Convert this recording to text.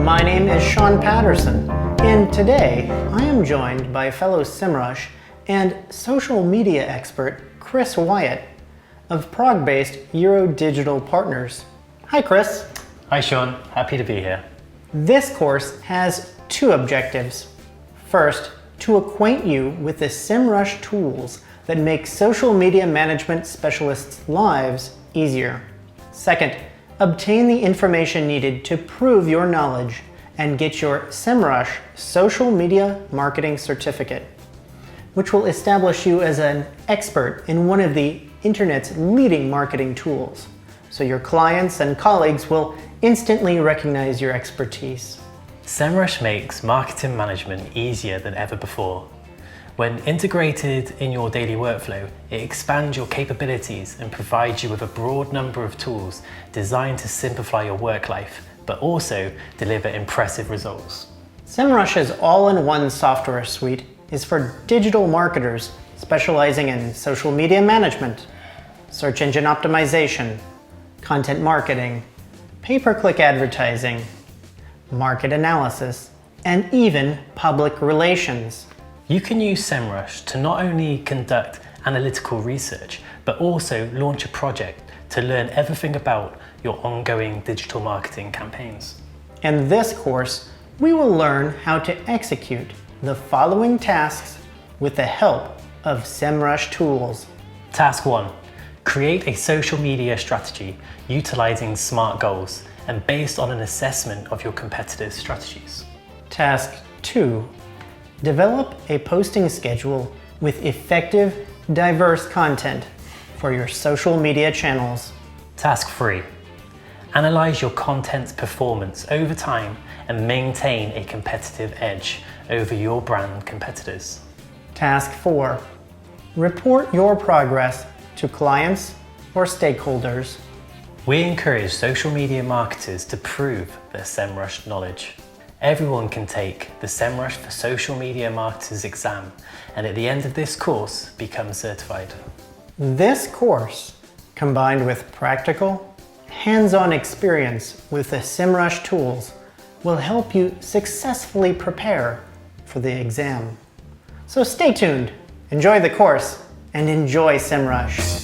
My name is Sean Patterson, and today I am joined by fellow SEMrush and social media expert Chris Wyatt of Prague-based Euro Digital Partners. Hi Chris. Hi Sean, happy to be here. This course has two objectives. First, to acquaint you with the SEMrush tools that make social media management specialists' lives easier. Second, obtain the information needed to prove your knowledge and get your SEMrush Social Media Marketing Certificate, which will establish you as an expert in one of the internet's leading marketing tools, so your clients and colleagues will instantly recognize your expertise. SEMrush makes marketing management easier than ever before. When integrated in your daily workflow, it expands your capabilities and provides you with a broad number of tools designed to simplify your work life, but also deliver impressive results. SEMrush's all-in-one software suite is for digital marketers specializing in social media management, search engine optimization, content marketing, pay-per-click advertising, market analysis, and even public relations. You can use SEMrush to not only conduct analytical research, but also launch a project to learn everything about your ongoing digital marketing campaigns. In this course, we will learn how to execute the following tasks with the help of SEMrush tools. Task 1. Create a social media strategy utilizing SMART goals and based on an assessment of your competitors' strategies. Task 2. Develop a posting schedule with effective, diverse content for your social media channels. Task 3. Analyze your content's performance over time and maintain a competitive edge over your brand competitors. Task 4. Report your progress to clients or stakeholders. We encourage social media marketers to prove their SEMrush knowledge. Everyone can take the SEMrush for Social Media Marketers exam and at the end of this course become certified. This course, combined with practical, hands-on experience with the SEMrush tools, will help you successfully prepare for the exam. So stay tuned, enjoy the course, and enjoy SEMrush.